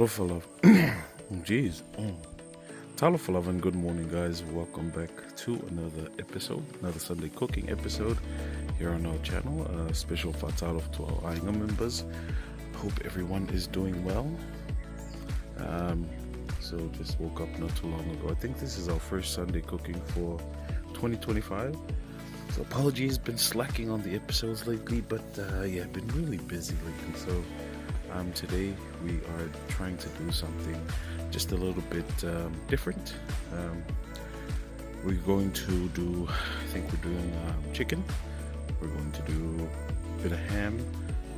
Talofa love. Jeez. Talofa love and good morning, guys. Welcome back to another episode, another Sunday cooking episode here on our channel. Special fatalo to our Ainga members. Hope everyone is doing well. So just woke up not too long ago. I think this is our first Sunday cooking for 2025. So apologies, been slacking on the episodes lately, but yeah, been really busy lately. So today we are trying to do something just a little bit different. We're going to do, I think we're doing chicken. We're going to do a bit of ham,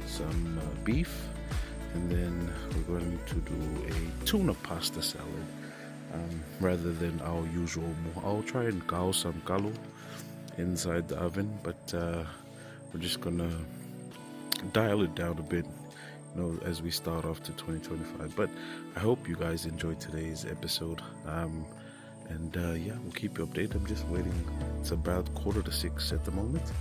some beef, and then we're going to do a tuna pasta salad rather than our usual. I'll try and kao some kalu inside the oven, but we're just gonna dial it down a bit, you know, as we start off to 2025. But I hope you guys enjoyed today's episode, and yeah, we'll keep you updated. I'm just waiting. It's about 5:45 at the moment.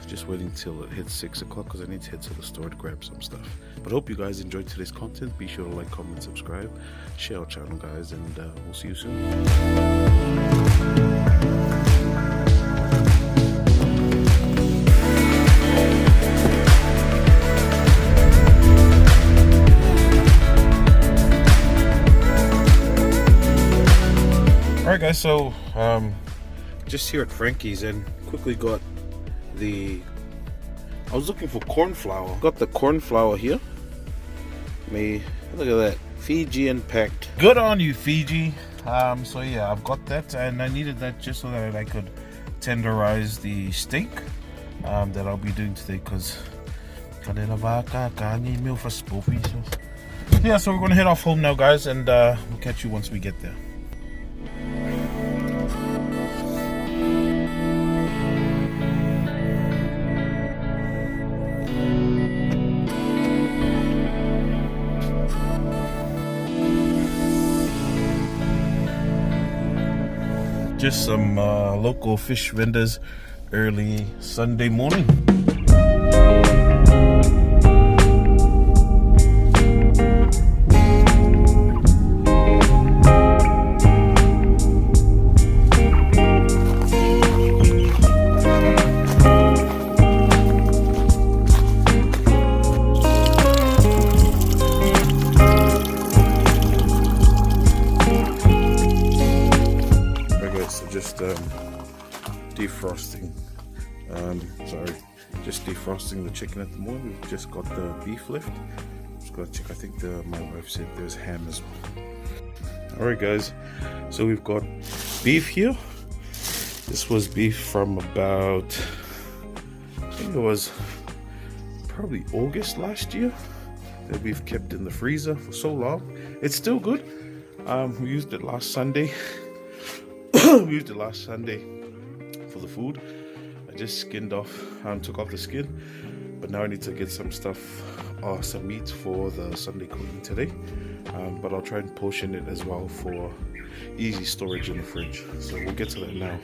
Just waiting till it hits 6 o'clock because I need to head to the store to grab some stuff. But hope you guys enjoyed today's content. Be sure to like, comment, subscribe, share our channel, guys, and we'll see you soon. Alright guys, so just here at Frankie's and quickly got I was looking for corn flour. Got the corn flour here. Look at that, Fijian packed. Good on you, Fiji. So yeah, I've got that, and I needed that just so that I could tenderize the steak that I'll be doing today, because yeah, so we're gonna head off home now, guys, and we'll catch you once we get there. Just some local fish vendors early Sunday morning. Defrosting the chicken at the moment. We've just got the beef lift. Just got to check. I think my wife said there's ham as well. Alright guys, so we've got beef here. This was beef from about, I think it was probably August last year, that we've kept in the freezer for so long. It's still good. We used it last Sunday. We used it last Sunday for the food. I just skinned off and took off the skin, but now I need to get some stuff, some meat for the Sunday cooking today. But I'll try and portion it as well for easy storage in the fridge. So we'll get to that now.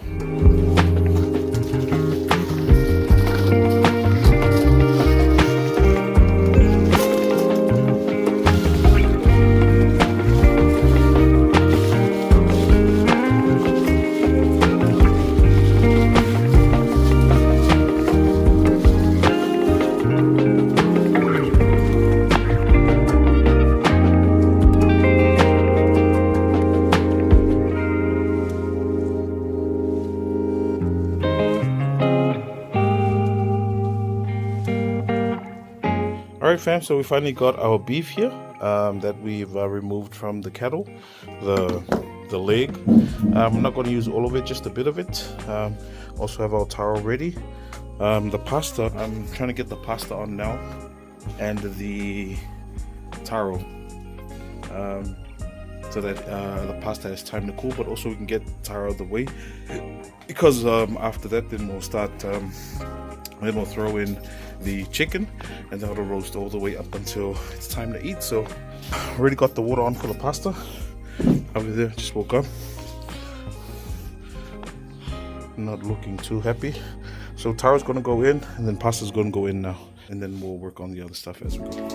Alright fam, so we finally got our beef here that we've removed from the cattle, the leg. I'm not going to use all of it, just a bit of it. Also have our taro ready. The pasta, I'm trying to get the pasta on now, and the taro, so that the pasta has time to cool, but also we can get taro out of the way, because after that then we'll start, then we'll throw in the chicken, and then it'll roast all the way up until it's time to eat. So already got the water on for the pasta. Over there, just woke up, not looking too happy. So taro's gonna go in, and then pasta's gonna go in now, and then we'll work on the other stuff as we go.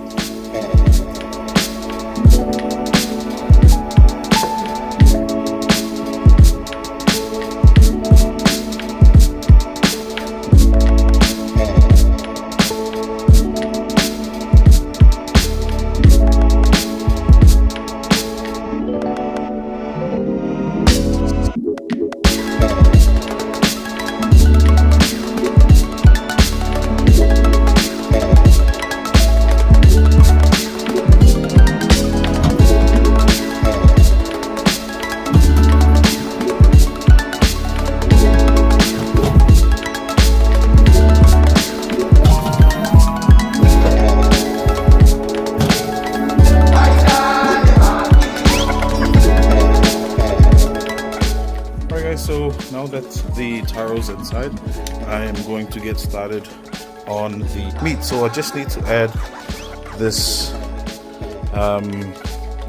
So now that the taro's inside, I am going to get started on the meat. So I just need to add this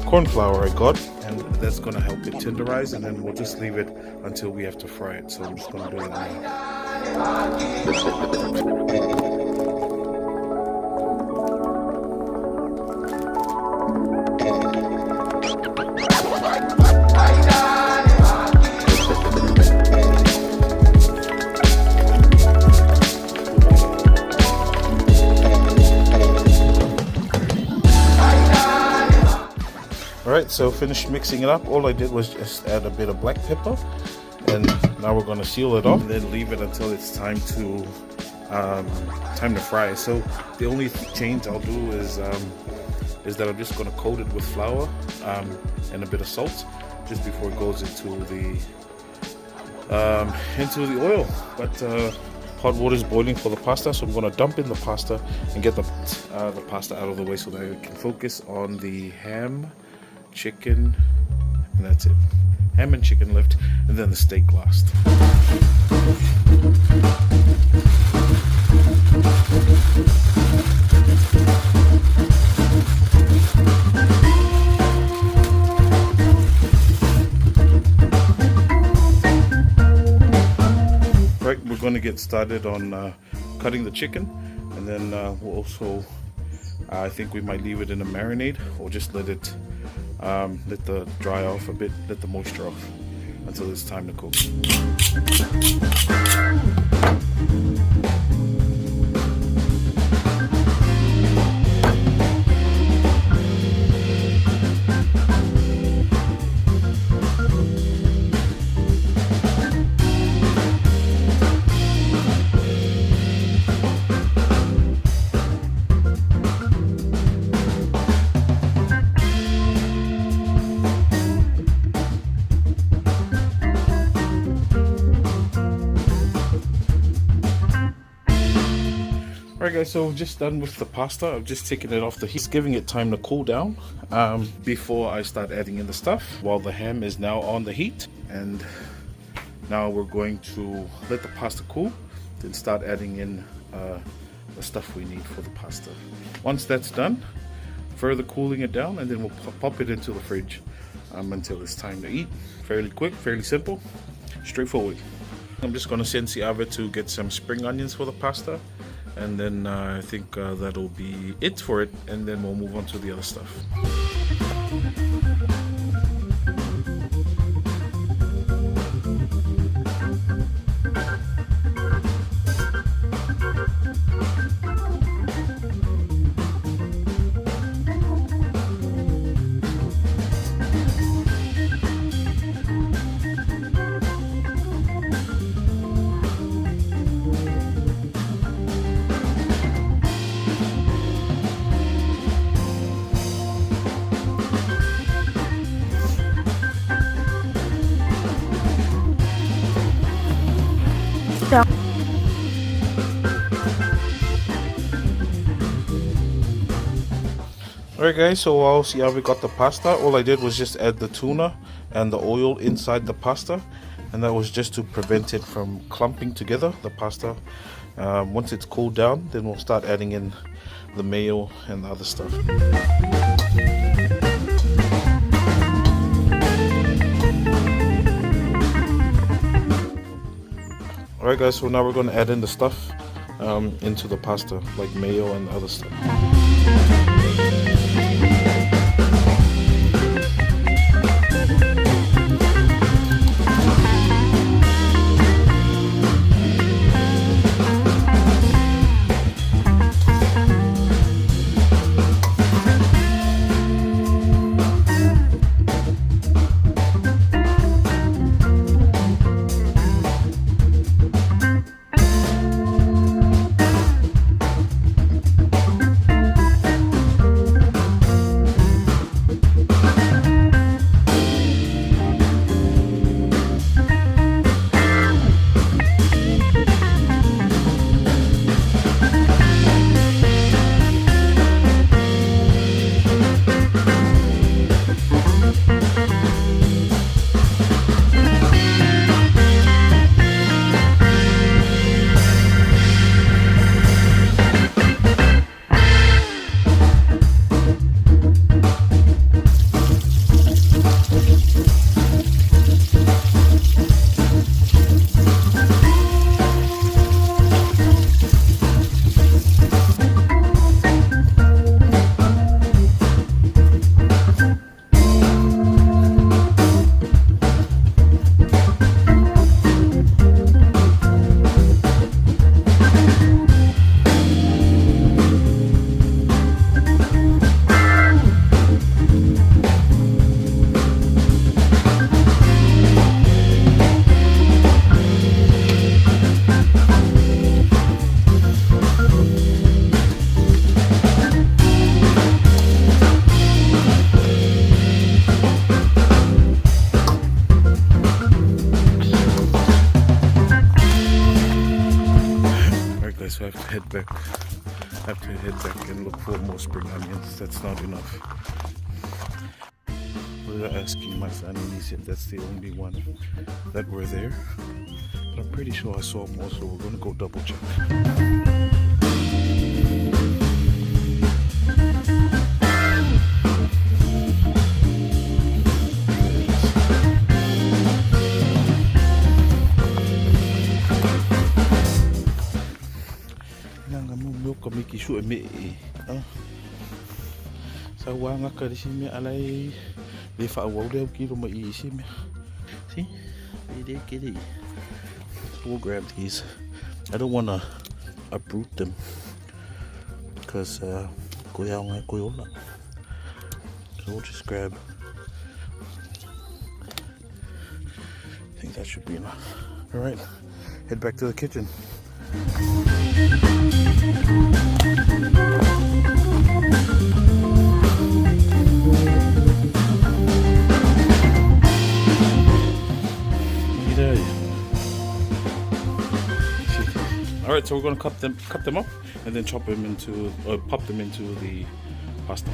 corn flour I got, and that's going to help it tenderize, and then we'll just leave it until we have to fry it. So I'm just going to do that now. Alright, so finished mixing it up. All I did was just add a bit of black pepper, and now we're going to seal it off and then leave it until it's time to fry. So the only change I'll do is that I'm just going to coat it with flour and a bit of salt just before it goes into the oil. But hot water is boiling for the pasta, so I'm going to dump in the pasta and get the pasta out of the way so that I can focus on the ham, chicken, and that's it. Ham and chicken left, and then the steak last. Right, we're going to get started on cutting the chicken, and then we'll also, I think we might leave it in a marinade, or just let it dry off a bit, let the moisture off until it's time to cook. Alright guys, so just done with the pasta. I've just taken it off the heat, giving it time to cool down before I start adding in the stuff, while the ham is now on the heat. And now we're going to let the pasta cool, then start adding in the stuff we need for the pasta. Once that's done, further cooling it down, and then we'll pop it into the fridge until it's time to eat. Fairly quick, fairly simple, straightforward. I'm just going to send Siava to get some spring onions for the pasta, and then I think that'll be it for it, and then we'll move on to the other stuff. Alright guys, so while Siava got the pasta, all I did was just add the tuna and the oil inside the pasta, and that was just to prevent it from clumping together, the pasta. Once it's cooled down, then we'll start adding in the mayo and the other stuff. Alright guys, so now we're going to add in the stuff into the pasta, like mayo and other stuff. head back. Have to head back and look for more spring onions. That's not enough. We were asking my son and he said that's the only one that were there. But I'm pretty sure I saw more, so we're gonna go double check. Miki shu me sa wanga ka si me alai le fa wa de ki ro mai si me see they get it. We'll grab these. I don't want to uproot them because so we'll just grab. I think that should be enough. All right, head back to the kitchen. Alright, so we're going to cut them up and then chop them into, pop them into the pasta.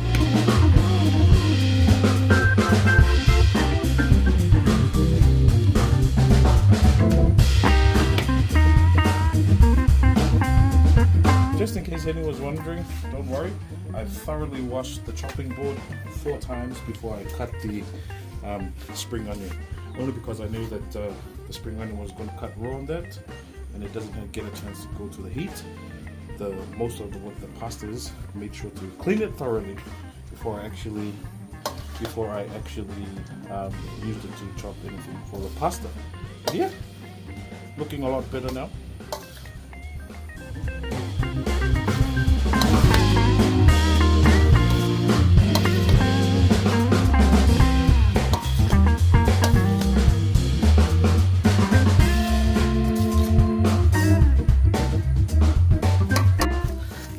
Just in case anyone was wondering, don't worry. I thoroughly washed the chopping board 4 times before I cut the spring onion. Only because I knew that the spring onion was going to cut raw on that, and it doesn't get a chance to go to the heat. Most of what the pasta is, made sure to clean it thoroughly before I actually used it to chop anything for the pasta. But yeah, looking a lot better now.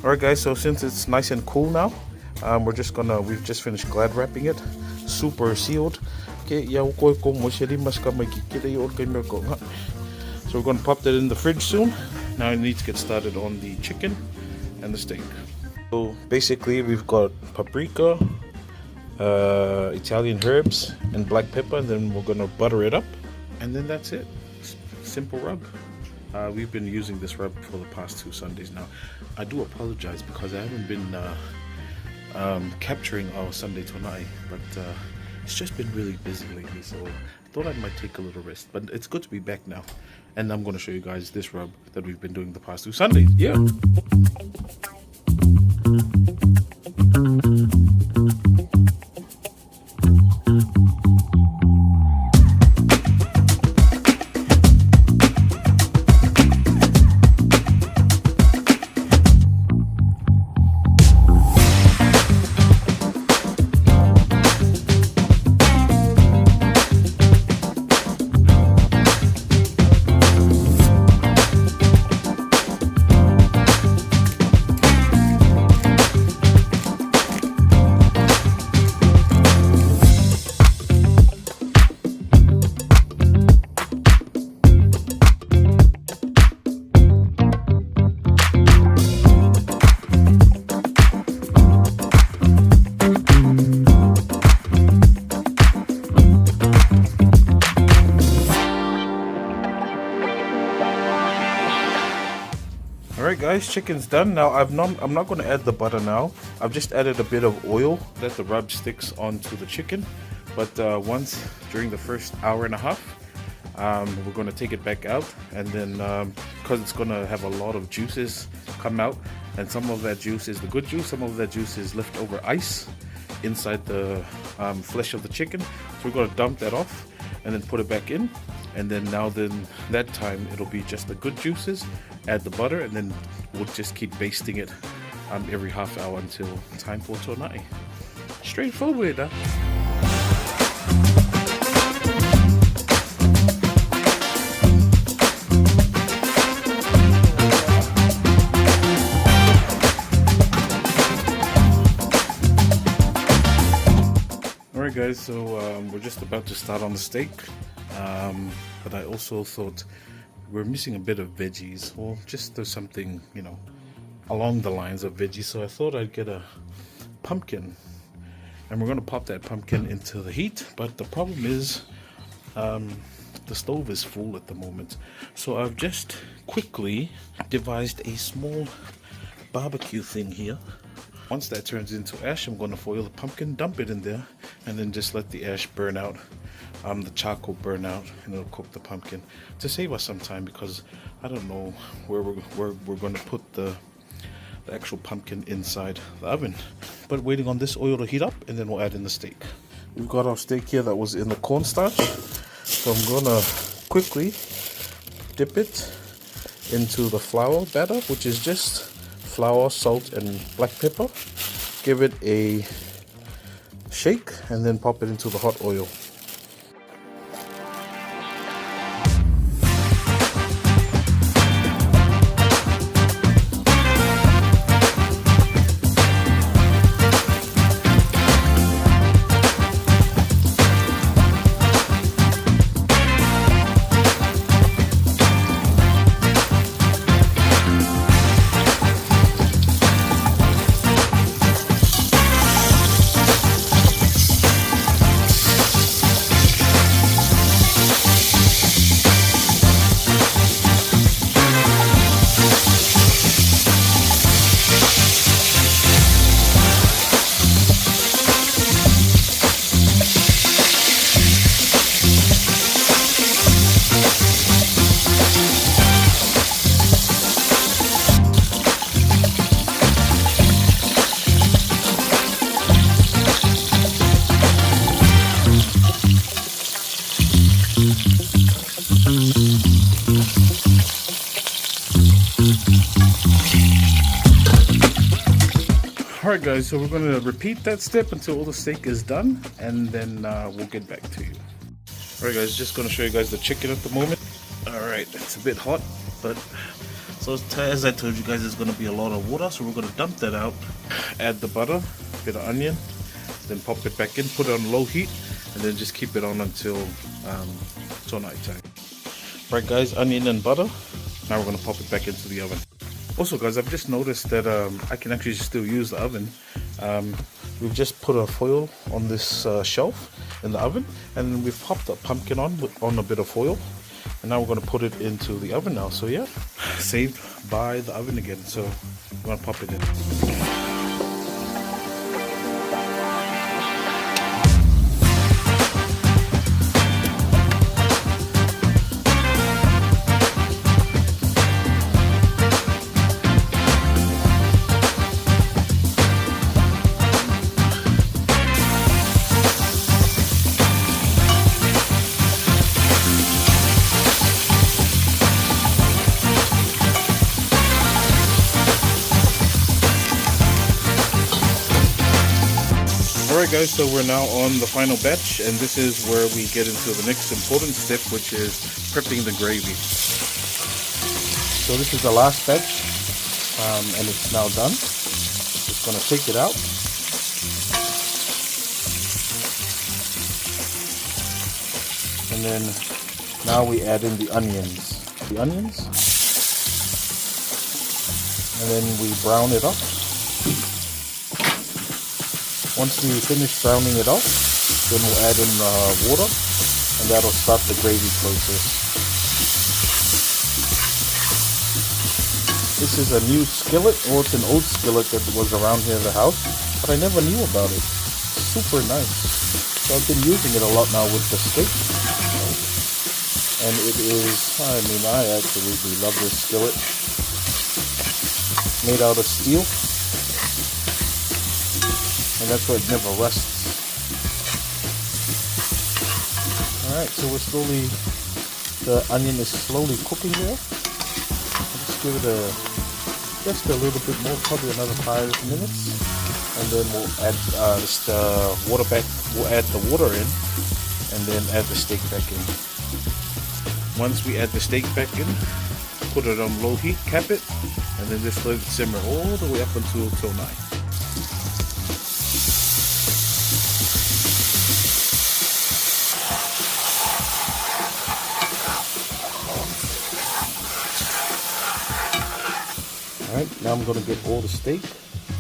Alright guys, so since it's nice and cool now, we've just finished glad wrapping it, super sealed. So we're going to pop that in the fridge soon. Now I need to get started on the chicken and the steak. So basically we've got paprika, Italian herbs and black pepper, and then we're going to butter it up, and then that's it. Simple rub. We've been using this rub for the past 2 Sundays now. I do apologize because I haven't been capturing our Sunday tonai, but it's just been really busy lately, so I thought I might take a little rest. But it's good to be back now, and I'm going to show you guys this rub that we've been doing the past 2 Sundays. Yeah. Alright guys, chicken's done. Now I'm not going to add the butter now. I've just added a bit of oil that the rub sticks onto the chicken. But once during the first hour and a half, we're going to take it back out, and then because it's going to have a lot of juices come out, and some of that juice is the good juice, some of that juice is leftover ice inside the flesh of the chicken. So we're going to dump that off and then put it back in, and then that time it'll be just the good juices. Add the butter, and then we'll just keep basting it every half hour until time for tonai. Straightforward, huh? Alright guys, so we're just about to start on the steak, but I also thought we're missing a bit of veggies, or just there's something, along the lines of veggies, so I thought I'd get a pumpkin, and we're gonna pop that pumpkin into the heat. But the problem is the stove is full at the moment, so I've just quickly devised a small barbecue thing here. Once that turns into ash, I'm going to foil the pumpkin, dump it in there, and then just let the ash burn out, the charcoal burn out, and it'll cook the pumpkin to save us some time, because I don't know where we're going to put the actual pumpkin inside the oven. But waiting on this oil to heat up, and then we'll add in the steak. We've got our steak here that was in the cornstarch, so I'm going to quickly dip it into the flour batter, which is just flour, salt, and black pepper. Give it a shake, and then pop it into the hot oil. Alright guys, so we're going to repeat that step until all the steak is done, and then we'll get back to you. Alright guys, just going to show you guys the chicken at the moment. Alright, it's a bit hot, but so as I told you guys, there's going to be a lot of water, so we're going to dump that out, add the butter, bit of onion, then pop it back in, put it on low heat, and then just keep it on until night time. Alright guys, onion and butter. Now we're going to pop it back into the oven. Also guys, I've just noticed that I can actually still use the oven. We've just put a foil on this shelf in the oven, and then we've popped the pumpkin on a bit of foil, and now we're going to put it into the oven now. So yeah, saved by the oven again. So we're going to pop it in. Alright guys, so we're now on the final batch, and this is where we get into the next important step, which is prepping the gravy. So this is the last batch, and it's now done. Just going to take it out. And then now we add in the onions. And then we brown it up. Once we finish browning it up, then we'll add in water, and that'll start the gravy process. This is a new skillet, or it's an old skillet that was around here in the house, but I never knew about it. Super nice. So I've been using it a lot now with the steak. And it is, I absolutely love this skillet. Made out of steel. And that's why it never rusts. Alright, so the onion is slowly cooking there. I'll just give it just a little bit more, probably another 5 minutes. And then we'll add we'll add the water in, and then add the steak back in. Once we add the steak back in, put it on low heat, cap it, and then just let it simmer all the way up until 9. Alright, now I'm going to get all the steak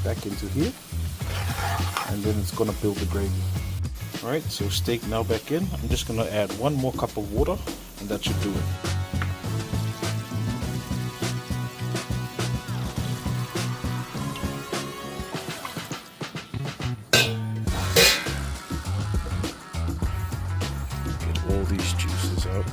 back into here, and then it's going to build the gravy. Alright, so steak now back in. I'm just going to add 1 more cup of water, and that should do it. Get all these juices out.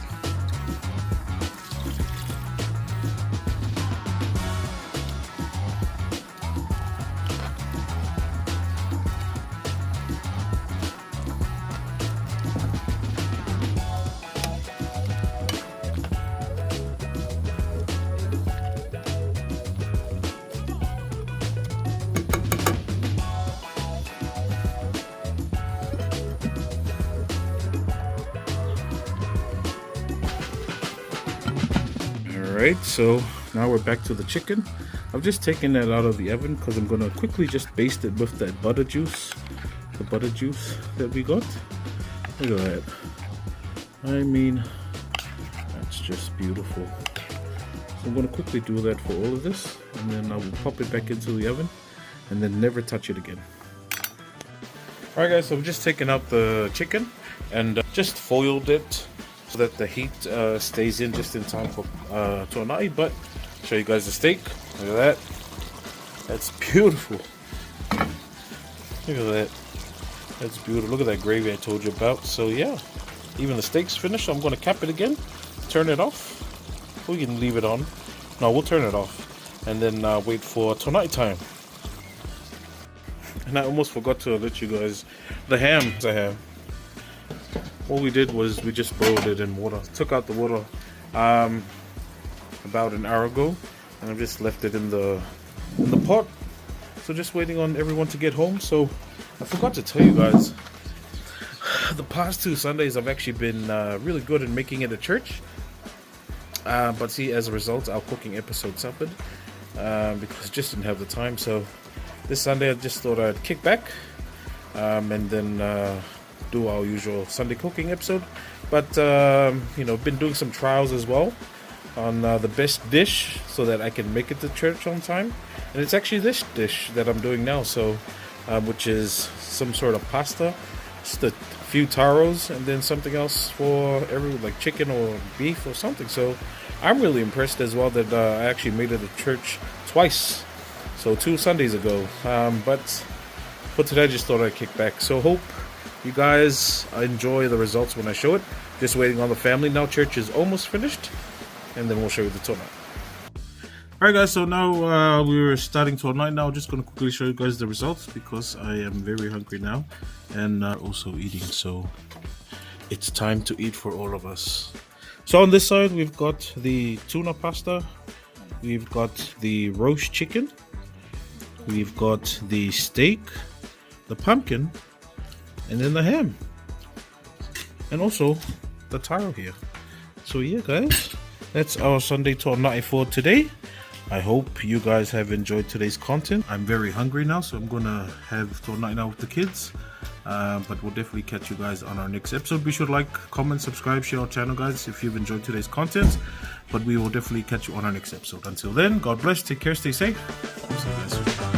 Alright, so now we're back to the chicken. I've just taken that out of the oven because I'm going to quickly just baste it with that butter juice. The butter juice that we got. Look at that. I mean, that's just beautiful. So I'm going to quickly do that for all of this, and then I will pop it back into the oven and then never touch it again. Alright guys, so I've just taken out the chicken and just foiled it so that the heat stays in just in time for tonai. But show you guys the steak. Look at that. That's beautiful. Look at that. That's beautiful. Look at that gravy I told you about. So yeah, even the steak's finished. I'm going to cap it again, turn it off. We can leave it on. No, we'll turn it off and then wait for tonai time. And I almost forgot to let you guys the ham I have. What we did was we just boiled it in water. Took out the water about an hour ago, and I've just left it in the pot. So just waiting on everyone to get home. So I forgot to tell you guys, the past 2 Sundays I've actually been really good at making it at church. But see, as a result, our cooking episode suffered because I just didn't have the time. So this Sunday I just thought I'd kick back and then do our usual Sunday cooking episode. But you know, been doing some trials as well on the best dish so that I can make it to church on time. And it's actually this dish that I'm doing now, so which is some sort of pasta, just a few taros, and then something else for like chicken or beef or something. So I'm really impressed as well that I actually made it to church twice, so 2 Sundays ago. But for today I just thought I'd kick back. So hope you guys enjoy the results when I show it. Just waiting on the family now. Church is almost finished, and then we'll show you the tonai. Alright guys, so now we're starting tonai now. Just going to quickly show you guys the results because I am very hungry now and also eating, so it's time to eat for all of us. So on this side we've got the tuna pasta, we've got the roast chicken, we've got the steak, the pumpkin, and then the ham, and also the taro here. So yeah guys, that's our Sunday tonai for today. I hope you guys have enjoyed today's content. I'm very hungry now, so I'm gonna have tonai now with the kids. But we'll definitely catch you guys on our next episode. Be sure to like, comment, subscribe, share our channel guys if you've enjoyed today's content. But we will definitely catch you on our next episode. Until then, God bless, take care, stay safe. See you guys soon.